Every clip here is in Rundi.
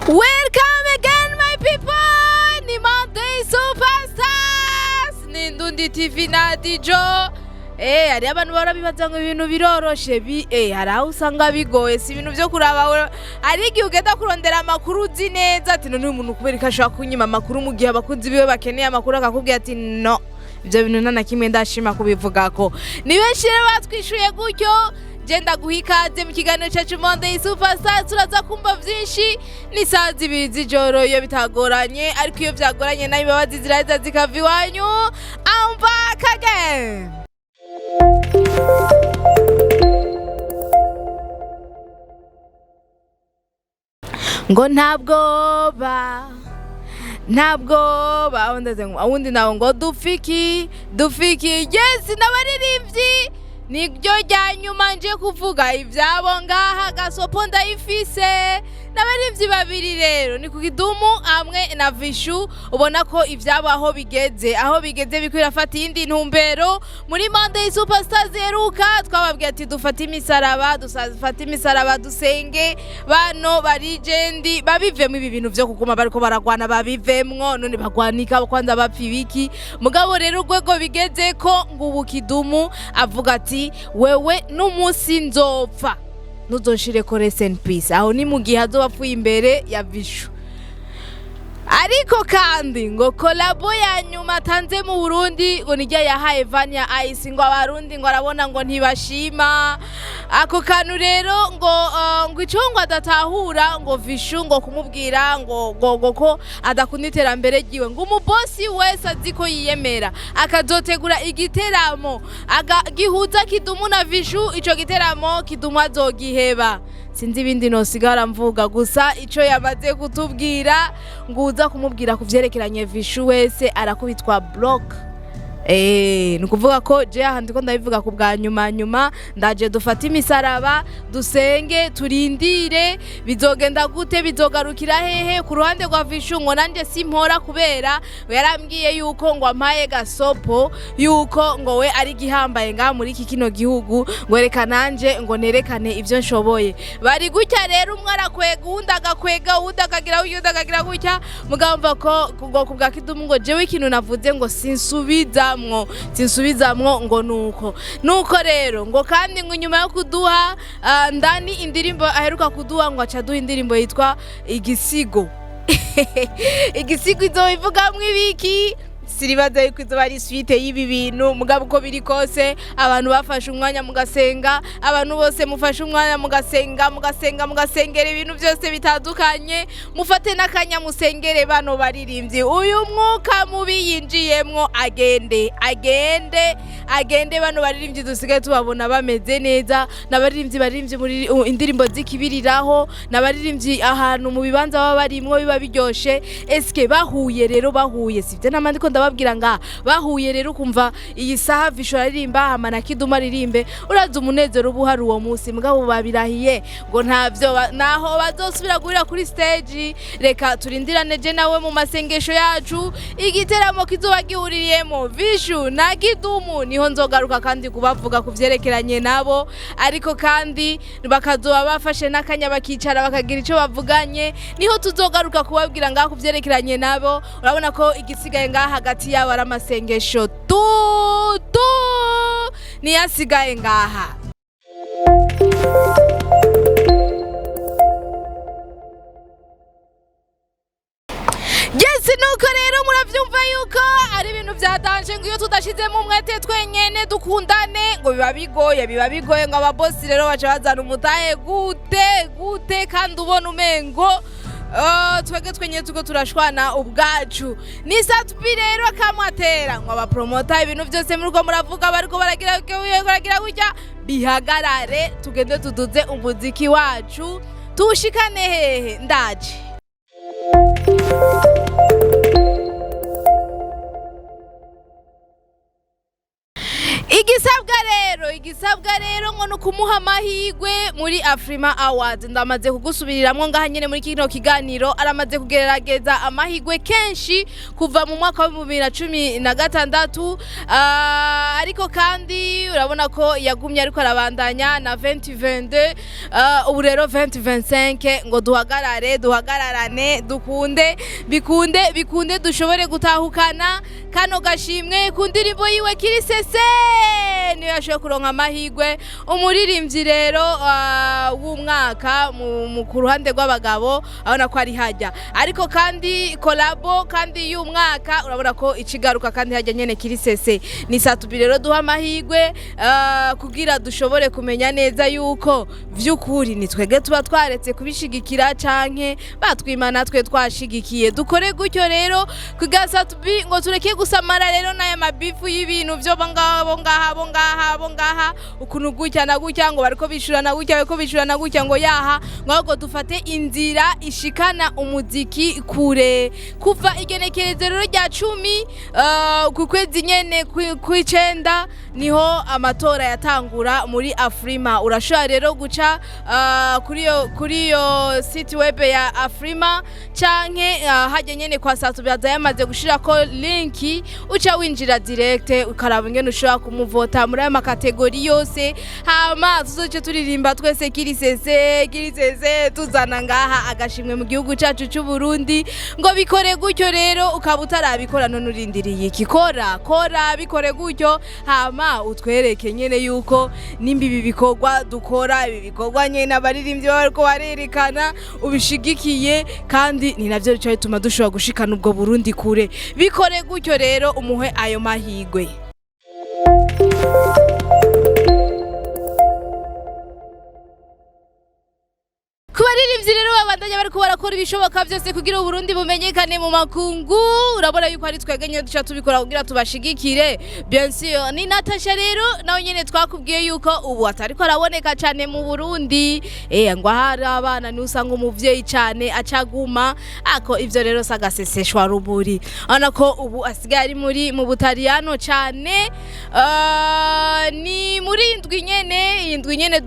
Welcome again, my people! Ni Monday Superstars! Ni Ndundi TV na Dijo. Hari abantu barabibaza ngo ibintu biroroshe hari aho usanga bigoye si ibintu byo kuraba ari igihe ugenda kurondera amakuru uzi neza ati none umuntu kubera ko ashaka kunyima amakuru mu gihe abakunzi biwe bakeneye amakuru akakubwira ati no ibyo bintu nta kimwe ndashima kubivuga ko ni benshi rero batwishuye gutyo genda guhikaze mu kiganiro cyacu Monday Superstars turaza kumva byinshi ni saa 2 z'ijoro iyo bitagoranye ariko iyo byagoranye nayo babazi ziraza zikava iwanyu I'm back again. Ngo ntabwoba undi nawe ngo dufiki yes n'abaririmbyi niryo ryanyuma nje kuvuga ivyabo ngaha gasopo ndayifise n'abarivyi babiri rero ni kukidumu amwe na vishu ubona ko ivyabo aho bigeze bikwira fata indi ntumbero muri Monday Superstars yeruka twababwiye ati dufata imisaraba dusenge bano barigendi babivemo ibi bintu vyo kuguma bariko baragwana babivemwo none bagwanika kwanza bapfa ibiki mugabo rero urwego bigeze ko ngubu kidumu avuga ati wewe n'umunsi nzopfa nuzonshire ko rest in peace aho ni mu gihe azobapfuye imbere ya vishu ariko kandi ngo kolabo ya nyuma tanze mu Burundi ngo nijya yahaye Vania Ice ngo abarundi ngo arabona ngo ntibashima ako kantu rero ngo icongo adatahura ngo vishu ngo kumubwira ngo ko adakunda iterambere giwe ngo umubosi wese aziko yiyemera akazotegura igiteramo gihuza kidumu na vishu ico giteramo kidumu azogiheba sinzi ibindi nosigara mvuga gusa ico yamaze kutubwira nguza kumubwira kuvyerekeranye vishu wese arakubitwa block nukuvuga ko je ahandi ko ndabivuga ku bwa nyuma ndaje dufata imisaraba dusenge turindire bizogenda gute bizogarukira hehe ku ruhande rwa vishu ngo nanje simpora kubera yarambwiye yuko ngo ampaye gasopo yuko ngo we ari gihambaye nga muri iki kino gihugu ngo reka nanje ngo nerekane ivyo nshoboye bari gutya rero umwe arakwega uwundi agakwega uwundi akagira gutya mugamba ko ku bwa kidumu ngo jewe ikintu navuze ngo sinsubizamwo ngo nuko rero ngo kandi ngo nyuma yo kuduha ndani indirimbo aheruka kuduha ngo acaduha indirimbo yitwa igisigo igisigo izobivugamwo ibiki siribaza yuko izoba ari suite y'ibi bintu mugabo uko biri kose abantu bafashe umwanya mugasenga abantu bose mufashe umwanya mugasengera ibintu byose bitandukanye mufate n'akanya musengere bano baririmbyi uyu mwuka mubi yinjiyemwo agende bano baririmbyi dusigaye tubabona bameze neza n'abaririmbyi muri indirimbo zikibiriraho n'abaririmbyi ahantu mu bibanza baba barimwo biba biryoshe eske bahuye sivyo namandiko ndababwira nga bahuye rero kumva iyi saha visho aririmba hamana kiduma ririmbe uraza umunezero ubuhari uwo munsi mugabo babirahiye ngo ntavyo naho bazosubira guhira kuri stage reka turindirane je nawe mu masengesho yacu igiteramo kizoba gihuririyemo vishu na kidumu niho nzogaruka kandi kubavuga kuvyerekeranye nabo ariko kandi bakazoba bafashe n'akanya bakicara bakagira ico bavuganye niho tuzogaruka kubabwira nga kuvyerekeranye nabo urabona ko igisigaye nga hagati yabo ari amasengesho niyasigaye ngaha yes nuko rero muravyumva yuko ari ibintu vyadanje ngo iyo tudashizemo umwete twenyene dukundane ngo biba bigoye ngo ababosi rero baca bazana umutahe gute kandi ubona umengo twege twenye tuko turashwana ubwacu ni satupi rero akamwatera ngo abapromota ibintu byose muruko muravuga bariko baragira gutya bihagarare tugende tuduze umuziki wacu tushikane hehe ndaje igisabwa rero ngo nukumuha amahigwe muri Afrima Awards. Ndamaze kugusubiriramwo ngaha nyene muri kino kiganiro, aramaze kugerageza amahigwe kenshi kuva mu mwaka wa 2016, ariko kandi urabona ko yagumye ariko arabandanya na 2022, ubu rero 2025 ngo duhagararane dukunde bikunde dushobore gutahukana kano gashimwe ku ndirimbo yiwe Kirisese, niyo yashoboye kuronka amahigwe. Umuririmbyi rero w'umwaka ku ruhande rw'abagabo abona ko ari hajya, ariko kandi kolabo kandi y'umwaka urabona ko ikigaruka kandi hajya nyene Kirisese. Ni satubi rero duha amahigwe kugira dushobore kumenya neza yuko vy'ukuri ni twege tuba twaretse kubishigikira canke batwimana twe twashigikiye. Dukore gutyo rero kugira satubi ngo tureke gusamara rero n'aya mabifu y'ibintu vyo bo ngaha ukuntu gutya na gutya ngo bariko bishurana gutya ngo yaha ngo ahubwo dufate inzira ishikana umuziki kure. Kuva igenekerezo rero rya 10 ku kwezi nyene kw'icenda niho amatora yatangura muri Afrima. Urashobora rero guca kuri yo site web ya Afrima canke hajya nyene kwa Satubiaza yamaze gushirako linki, uca winjira direct ukaraba ingene ushobora kumuvota muri aya makategori yose. Hama tuzoce turirimba twese Kirisese tuzana ngaha agashimwe mu gihugu cacu cy'u Burundi. Ngo bikore gutyo rero ukaba utarabikora none urindiriye iki? Kora bikore gutyo, hama utwereke nyene yuko nimba ibi bikorwa dukora, ibi bikorwa nyene abaririmbyi bariko barerekana ubishigikiye, kandi ni navyo bica bituma dushobora gushikana ubwo Burundi kure. Bikore gutyo rero umuhe ayo mahigwe. Kubaririmbyi rero babandanya bariko barakora ibishoboka byose kugira Burundi bumenyekane mu makungu. Urabona yuko ari twegenye duca tubikora kugira tubashigikire. Bien sûr, ni Natacha rero nawe nyene twakubwiye yuko ubu atariko araboneka cyane mu Burundi. Ngo hari abana ni usanga umuvyeyi cyane acaguma ako ivyo rero sagaseseshwa ruburi. Ana ko ubu asigaye ari mu Butaliyano cyane. Ni muri indwi nyene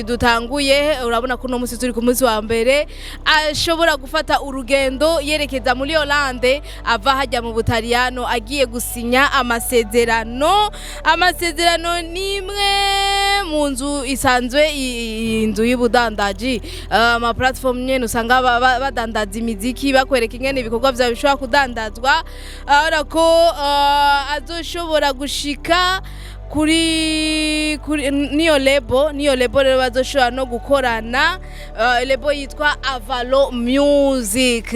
dutanguye. Urabona ko no musi turi ku munsi wa mbere ashobora gufata urugendo yerekeza muri Hollande, ava hajya mu Butaliyano agiye gusinya amasezerano nimwe mu nzu isanzwe, inzu y'ubudandaji, ama platform nyene usanga badandaza imiziki bakwereka ingene ibikorwa vya bishobora kudandazwa. Arako azoshobora gushika kuri niyo lebo rero bazoshobora no gukorana. Lebo yitwa Avalo Music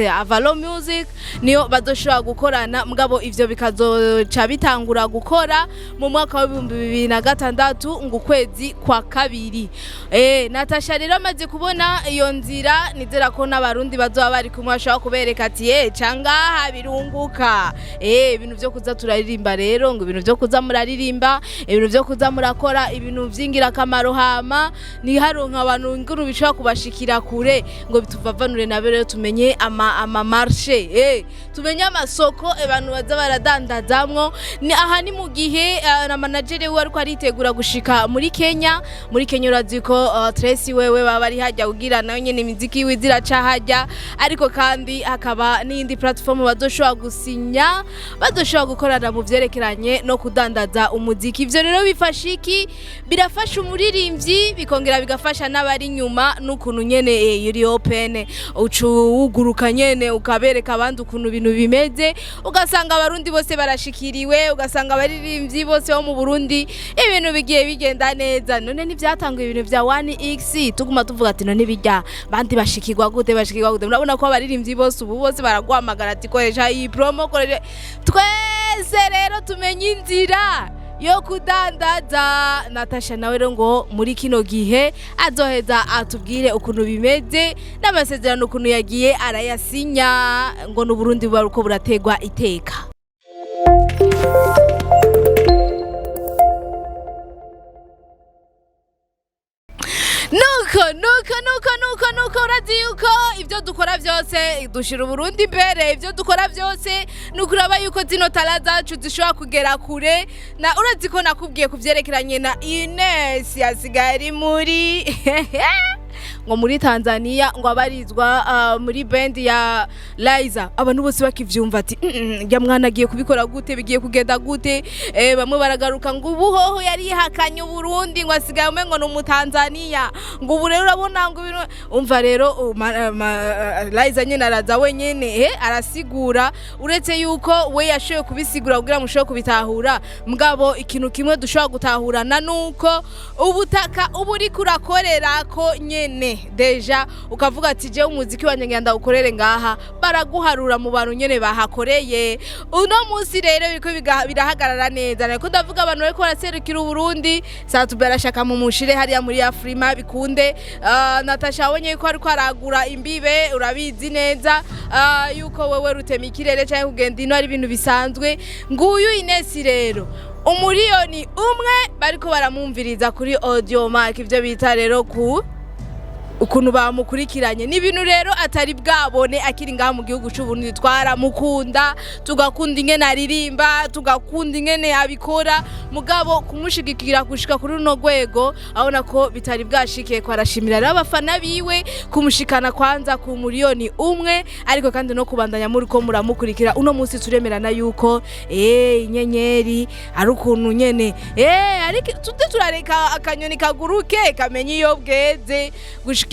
niyo bazoshobora gukorana, mugabo ivyo bikazoca bitangura gukora mu mwaka wa 2026 ngo kwezi kwa kabiri. Natacha rero amaze kubona iyo nzira, nizera ko n'abarundi bazoba bari kumwe ashobora kubereka ati cangaha birunguka. Ibintu vyo kuza turaririmba rero, ngo ibintu vyo kuza muraririmba, ibintu vyo kuza murakora ibintu vyingira kamaro, hama ni haronka abantu nguru bishobora kubashikira kure, ngo bituvavanure nabe rero tumenye ama marché, tumenye amasoko abantu baza baradandazamwo. Ni aha ni mu gihe na manager we ariko aritegura gushika muri Kenya. Urazi ko Tracy wewe baba ari hajya kugira nayo nyene imiziki wizira ca hajya, ariko kandi hakaba n'indi platform bazoshobora gusinya, bazoshobora gukorana mu vyerekeranye no kudandaza umuziki. Ivyo rero bifashiki, birafasha umuririmbyi bikongera bigafasha n'abari nyuma n'ukuntu nyene yuri open, uguruka nyene ukabereka abandi ukuntu ibintu bimeze, ugasanga abarundi bose barashikiriwe, ugasanga abaririmbyi bose bo mu Burundi ibintu bigiye bigenda neza. None nivyatanguye ibintu vya 1x tuguma tuvuga ati none bijya bandi bashikirwa gute. Murabona ko abaririmbyi bose ubu bose baragwamagara ati koresha iyi promo, koresha. Twese rero tumenye inzira yo kudandaza. Natacha nawe rero ngo muri kino gihe azoheza atubwire ukuntu bimeze n'amasezerano ukuntu yagiye arayasinya, ngo n'Uburundi buruko burategwa iteka. Nuko nuko urazi yuko ivyo dukora vyose dushira Burundi imbere, ivyo dukora vyose nukuraba yuko zino tala zacu zishobora kugera kure. Na urazi ko nakubwiye kuvyerekeranye na Inès yasigari muri ngo muri Tanzania ngo abarizwa muri band ya Liza. Abantu bose bakivyumva ati ya mwana agiye kubikora gute, bigiye kugenda gute. Bamwe baragaruka ngo ubuhoho yari hakanye Burundi ngo asigaye umengo no mu Tanzania, ngo ubu rero urabona ngo umva rero Liza nyene araza wenyene arasigura, uretse yuko we yashoye kubisigura kugira mushoye kubitahura. Mugabo ikintu kimwe dushobora gutahurana nuko ubutaka uburi kurakorera ko nyene deja ukavuga ati je umuziki wanje ngenda ukorere ngaha, baraguharura mu bantu nyene bahakoreye. Uno munsi rero biko birahagarara neza, nako ndavuga abantu bariko baraserukira Burundi satubera shaka mu mushire hariya muri Afrima bikunde. Natacha abonye yuko ariko aragura imbibe, urabizi neza yuko wewe rutema ikirere cyangwa kugenda ino ari ibintu bisanzwe. Nguyu Inès rero umuriyoni umwe bariko baramumviriza kuri audio mark, ivyo bita rero ukuntu bamukurikiranye ni ibintu rero atari bwabone akiri ngaha mu gihugu cy'u Burundi. Twaramukunda, tugakunda ingene aririmba, tugakunda ingene abikora, mugabo kumushigikira gushika kuri runo rwego abona ko bitari bwashikiye. Ko arashimira rero abafana biwe kumushikana kwanza ku muriyoni umwe, ariko kandi no kubandanya muri ko muramukurikira. Uno munsi turemerana yuko inyenyeri ari ukuntu nyene ariko turareka akanyoni kaguruke kamenye iyo bweze gushikisa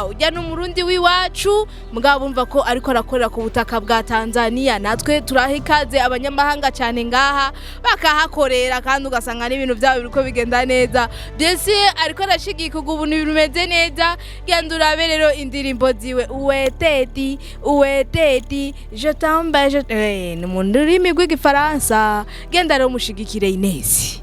ujya n'umurundi wiwacu. Mugabo bumva ko ariko arakorera ku butaka bwa Tanzania, natwe turahikaze abanyamahanga cyane ngaha bakahakorera, kandi ugasanga n'ibintu byabo biriko bigenda neza. Byese ariko arashigika ubu ni bimeze neza. Genda urabe rero indirimbo ziwe uweteti je t'embête ni mu rurimi rw'igifaransa. Genda rero mushigikire Inès.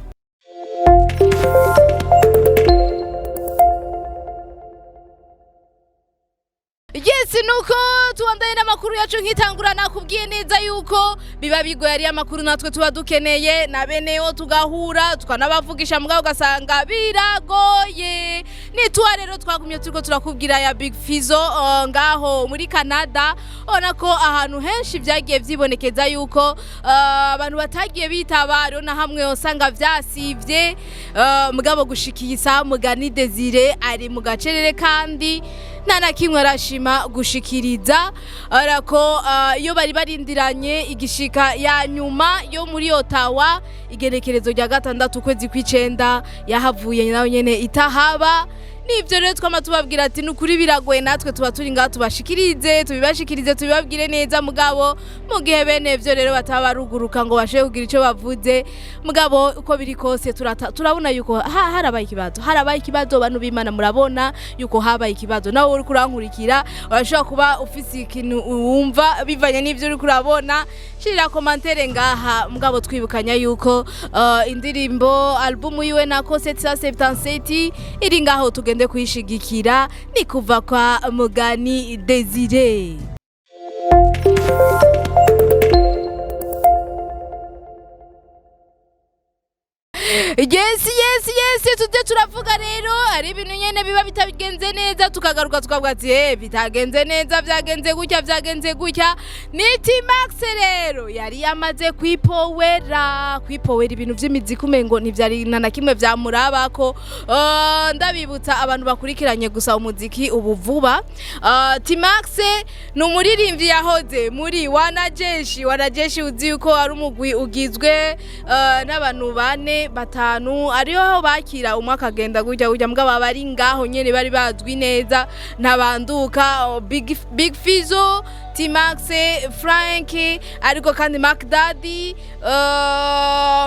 Yes, nuko tuwandaye n'amakuru yacu nkitangura nakubwiye neza yuko biba bigoye ari amakuru natwe tuba dukeneye na beneyo tugahura tukanabavugisha mugabo ugasanga biragoye. Nitwa rero twagumye turiko turakubwira ya Big Fizzo ngaho muri Canada. Ona ko ahantu henshi vyagiye vyibonekeza yuko abantu batagiye bitaba rero na hamwe usanga vyasivye. Mugabo gushikisa Mugani Desire ari mu gacerere kandi nana kimwe arashima gushikiriza arako iyo bari barindiranye igishika ya nyuma yo muri Ottawa igerekerezo rya 6 kwezi kw'icenda yahavuye nayo nyene itahaba. Nivyo rero twama tubabwira ati nukuri biragoye, natwe tuba turi ngaha tubashikirize tubibashikirize tubibabwire neza. Mugabo mu gihe bene ivyo rero bataba baruguruka ngo bashe kugira ico bavuze. Mugabo uko biri kose turabona yuko harabaye ikibazo abantu b'Imana, murabona yuko habaye ikibazo. Nawe uri kurankurikira urashobora kuba ufise ikintu wumva bivanye n'ivyo uri kurabona, shira commentaire ngaha. Mugabo twibukanya yuko indirimbo album yiwe nako 777 iri ngaho tugende kuyishigikira, ni kuva kwa Mugani Desire. Yes, tujye turavuga rero ari ibintu nyene biba bitagenze neza, tukagaruka tukavuga ati bitagenze neza, vyagenze gutya. Ni T-Max rero yari yamaze kwipowera ibintu vy'imiziki umengo ntivyari na kimwe vyamurabako. Ndabibutsa abantu bakurikiranye gusa umuziki ubu vuba. T-Max ni umuririmbyi yahoze muri wanajeshi uzi yuko ari umugwi ugizwe n'abantu 4-5 ariho bakira umwaka agenda gujya mugabo bari ngaho nyene bari bazwi neza ntabanduka. Big Fizzo, T-Max, Frank, ariko kandi Mac Daddy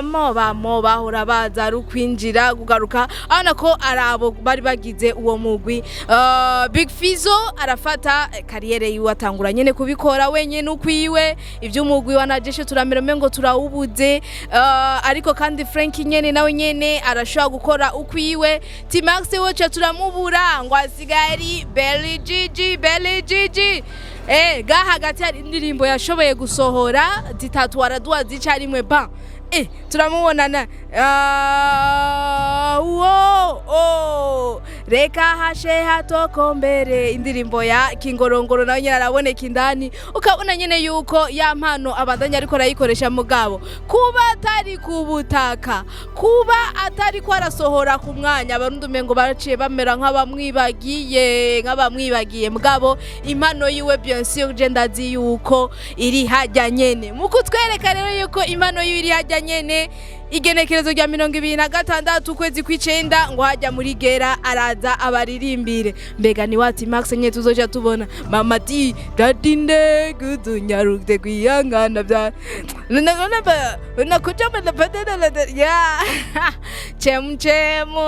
moba hora baza rukwinjira kugaruka abona ko arabo bari bagize uwo mugwi. Big Fizzo arafata kariyere yiwe atangura nyene kubikora wenyene ukwiwe, ivyo umugwi wanajeshe turamera ngo turawubuze. Ariko kandi Frank nyene nawe nyene arashobora gukora ukwiwe. T-Max wocha turamubura ngo asigari Belly Gigi gaha hagati hari indirimbo yashoboye gusohora zitatu waraduwa zicarimwe ba turamubonana reka hashe hatoko mbere indirimbo ya Kingorongoro nayo nyine araboneka indani ukabona nyine yuko ya mpano abandanya ariko arayikoresha mugabo kuba atari kubutaka kuba atari ko arasohora ku mwanya abarundi umengo baraciye bamera nk'abamwibagiye mugabo impano yiwe bien sûr je ndazi yuko iri hajya nyene muko twereka rero yuko impano yiwe iri hajya nyene igenekerezo rya 2026 ukwezi kw'icenda ngo hajya muri gera araza abaririmbire mbega ni wati Max nye tuzoja tubona mama di dadinde gudunyarukte kwiyangana bya nakuja na padela ya chemchemo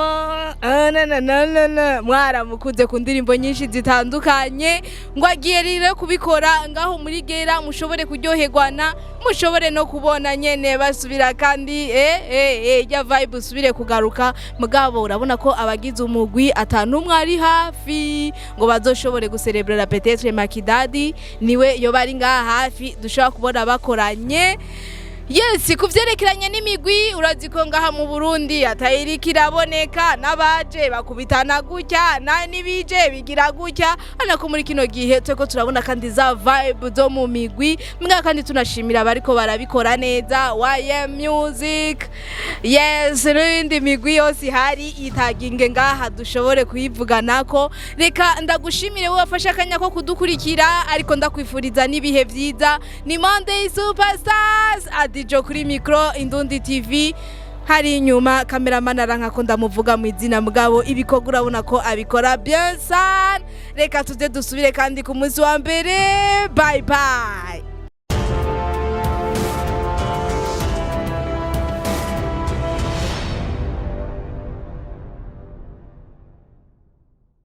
mwara mukunze ku ndirimbo nyinshi zitandukanye ngo agiye rero kubikora ngaho muri gera mushobore kuryoherwana mushobore no kubona nyene basubira kandi ya vibe usubire kugaruka mugabo urabona ko abagize umugwi atanumwe ari hafi ngo bazoshobore gucelebrera peut-être Makidadi niwe yo bari ngaha hafi dushobora kubona bakoranye. Yes, kuvyerekeranye n'imigwi uraziko ngaha mu Burundi atayirika iraboneka nabaje bakubitana gutya nibije bigira gutya anako muri kino gihe tweko turabona kandi za vibe zo mu migwi mbwa kandi tunashimira bariko barabikora neza music. Yes, rindi migwi yose hari itaginge ngaha dushobore kuyivuganako reka ndagushimire wowe wafashe akanya ko kudukurikira ariko ndakwifuriza nibihe vyiza ni Monday Superstars Dijo kuri micro Indundi TV hari inyuma cameraman aranka ko ndamuvuga mu izina mugabo ibikogo urabona ko abikora bien sana reka tuze dusubire kandi ku munsi wa mbere bye bye.